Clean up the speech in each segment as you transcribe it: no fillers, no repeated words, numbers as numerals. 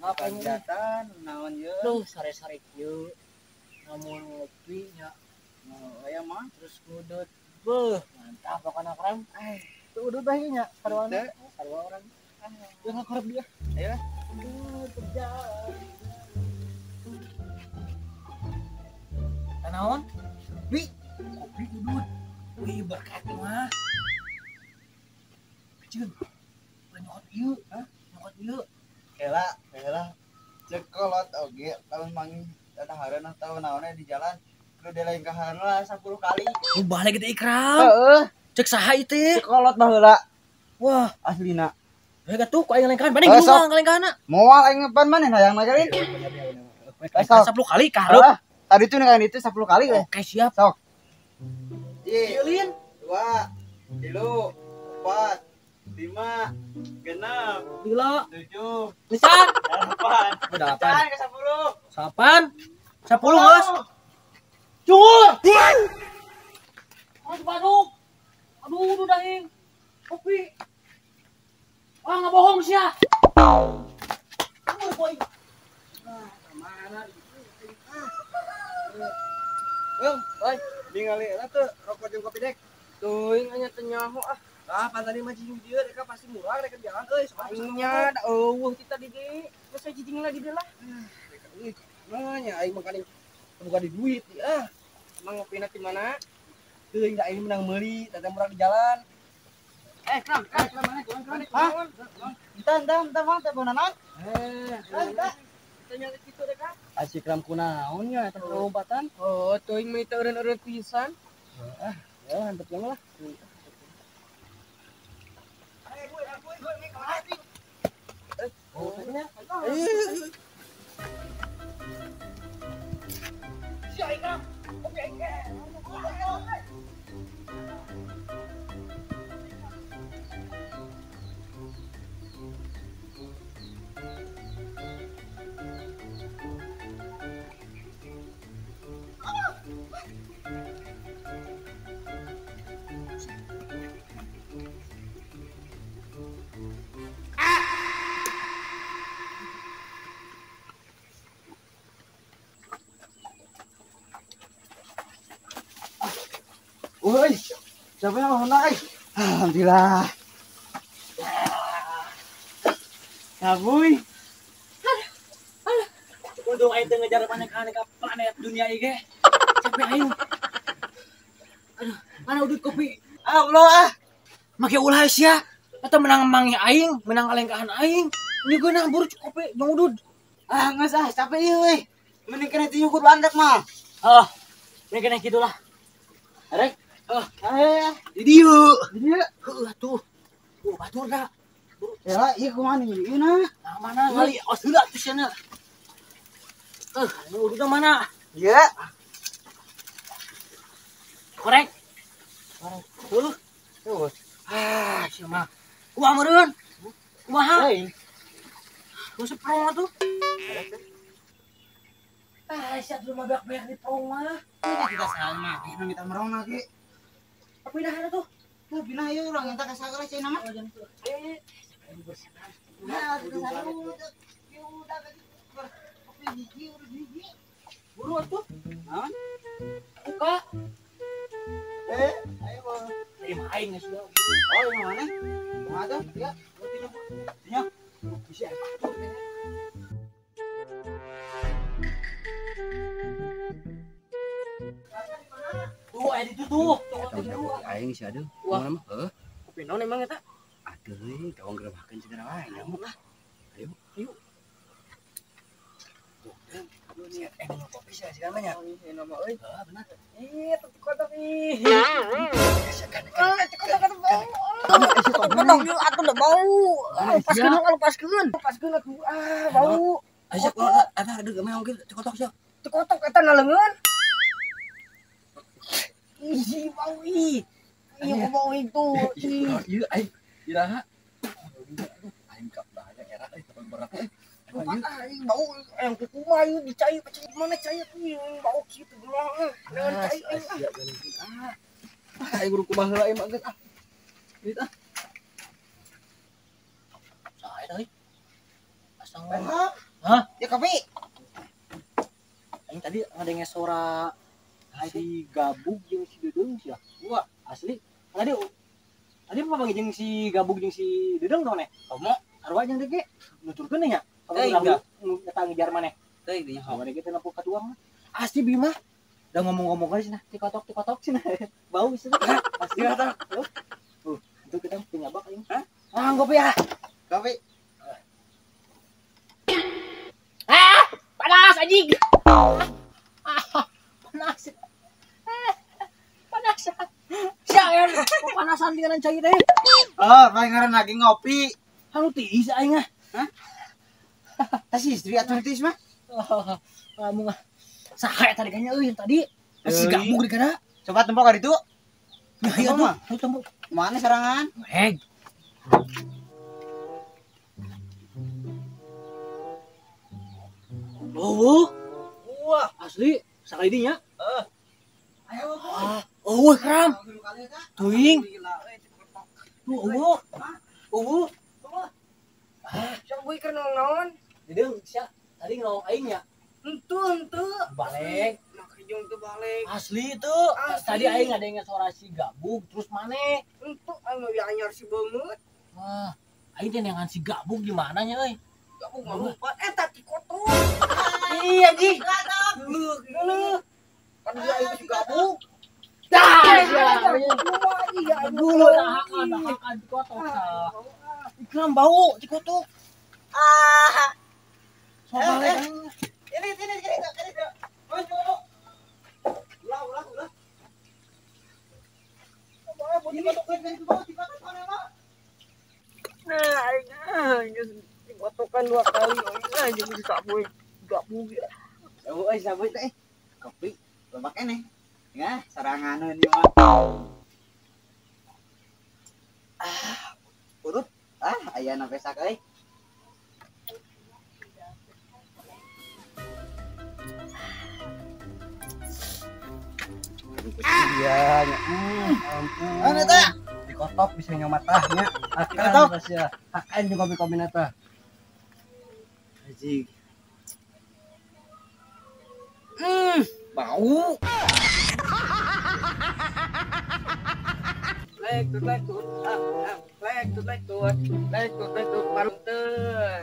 apa kegiatan naon ye duh sare-sare kieu namun ngopi nya aya mah terus ngudut beuh mantap pokona krem tuh udah bahinya sarua orang yang ngakorep dia ayo terjadi naon bi kopi udut wih berkat mah Cun, nyokot ieu, nyokot ieu. Kela cekolot oge tahun mangi tadahareun tahun naonnya di jalan kudu delengkahan lah 10 kali. Balik kita ikram. Heeh. Cek saha itu ya? Cekolot baheula. Wah, Aslina. Heuh tuh ku aya lengkahan, banding rumah lengkahanna. Moal aing ngepan maneh hayang nagerin. 10 kali karep. Tadi tuh nikahin itu 10 kali weh. Oke, siap. Sok. Lin. 2 3 4 5 6 Gila. 7 Pisan. 8 Udah 8 ke 10. Sapan? 10, Bos. Cur. Mas Baduk. Aduh, dahing. Kopi. Wah, enggak bohong sih ya. Boy. Mana oi, ningali eta teh rokok jeung kopi dek. Teuing anya teh nyaho ah. Pas tadi mah cicing dieu deka pasti murah deka jalan euy. Nya da eueuh kita di dieu. Geus cicing lagi deui lah. Nanya aing mah kadang buka di duit ah. Emang ngopina di mana? Teuing da aing menang meuli, teh murah di jalan. Kram mana? Hah? Entar mah teh bonanan. Tanya kitu deh Kak. Asik ram kunaon nya eta lompatan. Oh, teuing mah teu eureun-eureun pisan. Ya hantep lah. Woi, siapa yang mau naik? Alhamdulillah. Kabuy. Untung aing teu ngejar aneka planet dunia ieu ge. Capek aing. Aduh, mana udut kopi? Allah. Make ulah sia. Eta menang mangi aing, menang kalengkahan aing. Ini gue nambur kopi jeung udud. Geus capek ieu we. Mending kena nyukur bandak mah. Oh, ini kena gitulah. Arek. Di dieu. Heuh atuh. Batur da. Ya, ieu kumaha nih? Ieu na. Nah, mana kali heula tuh cenah. Udud mana? Iya. Korek. Tuh. Sia mah. Kumaha meureun? Kumaha? Ku seprong atuh. Sia tuh mah beak-beak di prong mah. Kita sama. Kita minta merong lagi. Tapi dah ada tuh. Tuh pindah ayo orang yang tak kasar sih nama. Ayo. Nah, udah kopi gigi. Buru atuh. Naon? Buka. Ayo. Terima aing geus ya. Oh, yang mana? Kumaha tuh? Ya, nya. Bisa apa? Tuh, itu tuh. Aing sih ada. Wah. Mana mah? Kopi naon emang eta? Aduh, tawang gerebakeun segala wae nya. Ayo. Minum kopi sih namanya. Ini nama euy. Benar. Kotak ih. Kopi Atuh udah bau. Lepaskeun atuh. Bau. Ayo ada gimana mungkin kotok sih. Kotak eta naleungeun. Ih, bau ih. Iya bau itu. Iya, aing. Iraha. Aing kap bahaya era berat. Aing bau yang kuku mah ieu dicai mana cai bau kitu geulah. Dengan cai aing. Aing guru kumaha heula ieu mah geus ah. Dit ah. Sae deui. Asal Hah? Ya kopi. Aing tadi ngadenge suara si Gabug jeung si Dedeng sia. Wah, asli. Tadi apa panggil jeung si Gabug jeung si Dedeng naon Komo arwah jeung dege nuturkeun nya. Kalau datang ngejar maneh. Teuing dinya. Mana kita nampu katuang. Asli Bima. Udah ngomong-ngomong aja cenah, tikotok cenah. Bau cenah. Asli kata. Itu kita punya bak aing. Hah? Ah, kopi ya. Kopi. Panas anjing. Panas. Panas. Siang panasan dengan cai teh. Oh, pangaran lagi ngopi. Anu tiis aing ah. Hah? Tas istri atuh tiis mah. Kamu mah saha tadi kayaknya euy tadi. Si Gabug di kana. Coba tempok ka ditu. Nah, iya tuh, tembok. Mana sarangan? Heg. Oh, wah, asli sakali dinya. Ayo, Oh, kram. Tuing. Tuh, Sok boy keur naon? Jadi sia tadi ngelong aing ya. Henteu. Balik. Makijung teu balik. Asli tuh. Asli. Tadi aing ngadenge suara si Gabug terus maneh. Henteu anu ya anyar si beungeut. Wah, aing teh nengan si Gabug di mana nya euy? Gabung ngumpat tadi kotor. Iya, Ji. Geuleuh. Kan dia itu si gabung. Dah, Iya, dulu dahakan dikotok. Ikram bau dikotok. Soalnya Ini. Ulah. Nah, dikotokan 2 kali. Jadi si gabung. Gabung ya. Euy, sabut teh. Kopi. Loba keneh. Ya, saranganeun ieu mah. Urut. Aya na pesak euy. Iya, ampun. Mana teh? Dikotok bisa nyomatahnya. Dikotok? Akan akan juga kopi nata. Anjing. Bau. Lek tut. Panten.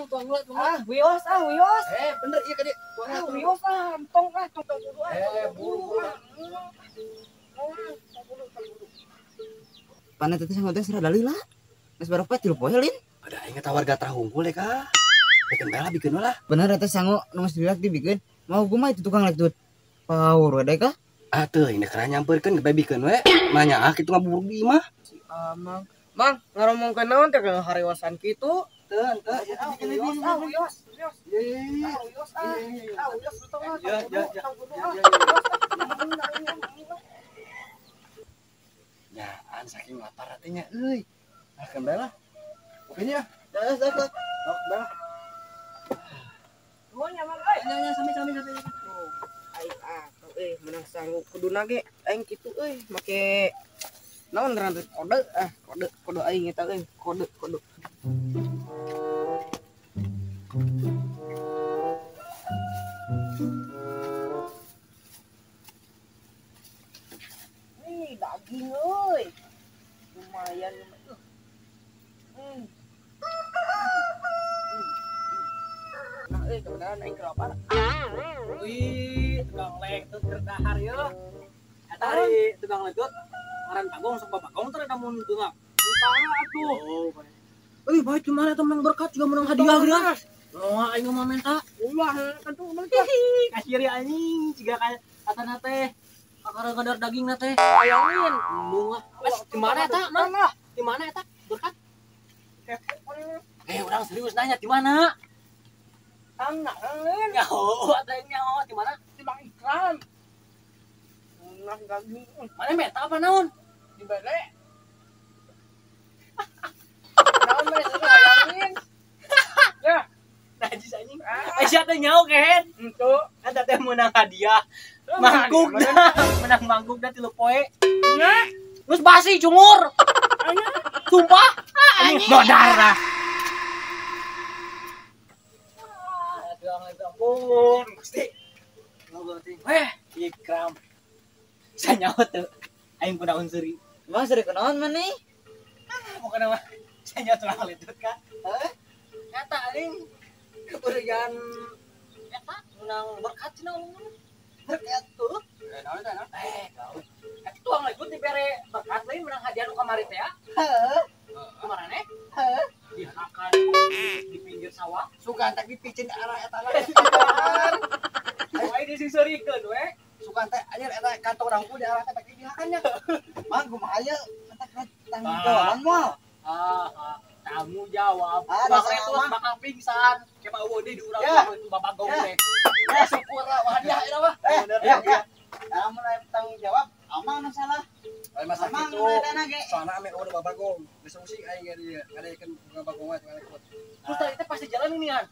tuang lah. Wios. Bener iya kadi. Wios tong dulu. Buru. Panen teh sangat teh serada lila. Geus barapa 3 poe lin. Ada aing eta warga Trahungkul ka. Bikin bela bikin lah. Bener eta sango nu geus dilak dibikeun. Mau kumaha itu tukang lektut. Paur we ka? Teuh ini keren nyamperkeun bebikeun we. Nanya kitu ngaburu di imah. Mang, ngaromongkeun naon teh harewasan kitu? Teu. Wios. Ya, saking lapar hatinya euy. Bela. Kopinya. Dah. Bela. Nuhun ya, Mang. Euy. Nya sami. Aing menang sanggup kuduna ge aing kitu euy make naon ngaran kode aing eta euy kode ini daging euy lumayan nah kemudian aing kelapar. Wih, tukang lektut terdahar ya. Eta hari tukang lektut ngaran Pagong sok Pagong teh da mun tengah. Utama atuh. Oh. Baik gimana teman berkat juga menang hadiah geus. Oh, aing mah minta. Ulah kan tuh Kasih ri anjing ciga ka atana teh. Kadar daging na teh. ayangin. Bunga. Di mana eta? Mana? Di mana eta? Berkat. Urang serius nanya di mana? Anak Nyaho, ada yang nyaho di mana? di Bang Ikram. Nah, daging Mana meta apa naon? di bale. Naon mah itu ayangin. Ya, Najis anjing. Sia teh nyaho kehen. itu Eta teh menang hadiah. Mangkuk dah. Menang mangkuk dah 3 poe. nya. Terus basi cungur. Anya Sumpah. Anjing. Modar lah. banget ampun Gusti. Ngobrol ting. Ikram. Saya nyawa tuh. Aing pun unsuri. Mas sering kenaon mana nih? Bukan nama. Saya nyawa tuh hal itu kan. Nyata aing keberjaan eta menang berkat cenah ulun. Berkat tuh. Naon teh naon? Gaul. Eta tuang lagi dibere berkat lain menang hadiah nu kamari teh ya. Heeh. Kemarin Heeh. dihanakan di pinggir sawah. Suka tak dipicin arah eta lah. Ayo disusurikeun we. Suka teh anjir eta kantong rangku di arah teh pake dihakannya. Mang kumaha aya eta tanggung jawaban mah. Kamu jawab. Dasar Bakal itu mah. bakal pingsan. Kayak mau di urang Ya. itu bapak gong Ya. teh. Syukur lah hadiah eta mah. Ya. Kamu lain tanggung jawab, amang nu salah. Lain masa Amang gitu. nu dana ge. Soalnya ame udah babagong. Geus musik aing dia. Kada ikan babagong mah cuman ikut. Terus tadi teh pasti jalan ini kan.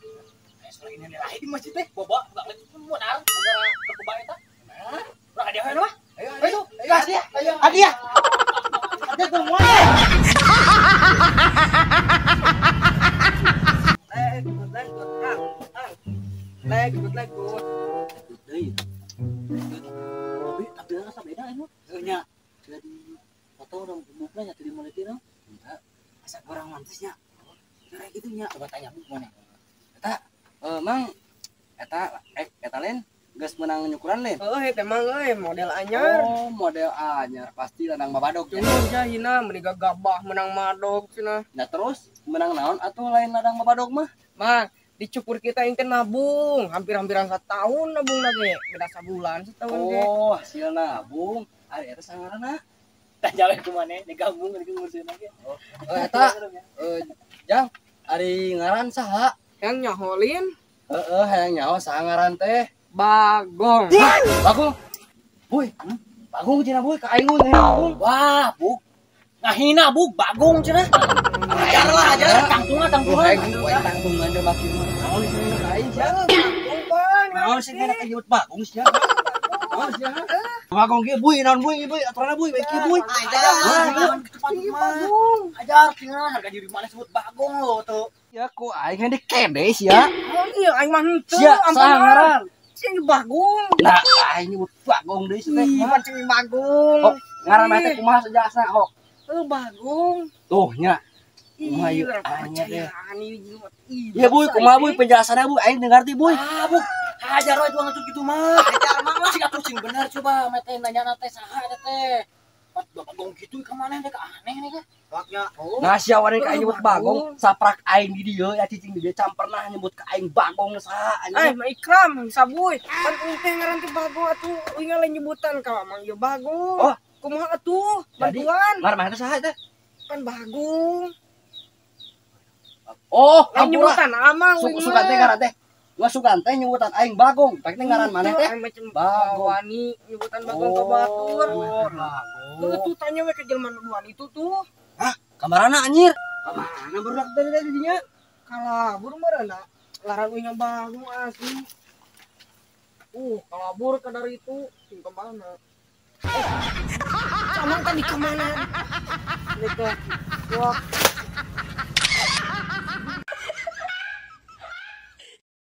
Sore ini lain di masjid teh. Boba banget itu modal. Negara kebaya eta. Urang hadiah we mah. Ayo, Ayo. Hadiah. Hadiah. Hadiah tuh moe. Lekut. Deui. Tapi rasa beda anu. Nya, Jadi foto orang bukna nya tadi mulai tirang. asa kurang mantisnya. Kayak gitu nya. Coba tanya buk mana. Mang eta lain geus menang nyukuran lain. Teh mang model anyar. Oh, model anyar pasti ladang babadog. Cuma jahina meniga gabah menang madog cenah. Nah terus menang naon atau lain ladang babadog mah? Mah dicukur kita yang nabung hampir-hampiran 1 tahun nabung lagi beda sabulan setahun ge. Oh, hasil nabung. Ari eta sangarana. Tanya we kumane digabung di nguruskeun lagi. Eta Jang, ari ngaran saha? Yang nyaholin Hayang nyaho saha ngaran teh? Bagong. Bagong. Boy, Bagong cenah boy ka aing we Bagong. Wah, buk. Ngahina buk bagong cenah. Ajar lah, ajar tangtungan tangtungan. Tanggungan teh baki mah. Naon di sini ka aing sia? Naon sih kena kayak bagong sia. Naon sia? Bagong ge boy, naon boy, aturanna boy, baik boy. Ajar tinggal harga diri mana sebut bagong lo tuh. Ya kok aing dek kede sia. Oh iya aing mah henteu. Sia saha ngaran? Sing Bagong. Nah, aing nyebut Bagong deui sia teh. Ih, pancing Bagong. Oh, ngaran mah teh kumaha sejasna kok. Bagong. Tuh nya. Kumaha Ih, ieu anya teh. percayaan ieu mah. Ya boy, kumaha boy penjelasannya boy, aing dengar ti boy. Ah, buk. Hajar we tuang gitu mah. Hajar mah lah sih atuh cing bener coba mete nanya teh saha eta teh. Pas bagong gitu ka mana teh aneh nih kan. Faknya. Nah, sia wareng ka aing nyebut Bagong, saprak aing di dieu ya cicing di dieu can pernah nyebut ka aing Bagong saha anjing. Mah Ikram sabuy. Kan teh ngaran teh Bagong atuh ingat lain nyebutan ka Mang Yo Bagong. Oh. Kumaha atuh? Jadi, Bantuan. Ngaran mah teh saha teh? Kan Bagong. Oh, Lain hampura. nyebutan amang. Sukan teh ngaran teh. Gua sukan teh nyebutan aing Bagong. Pake teh ngaran mana teh? Macam Bagong. Wani nyebutan Bagong ka batur. Tuh Bagong. tanya we ke jelema Wani itu tuh. Kamarana anjir. Mana berak dari dinya? Kalabur marana. Laran uing Bagong asli. Kalabur ka dari itu sing ke mana? Sama tadi ke mana? Nih ke. Wah,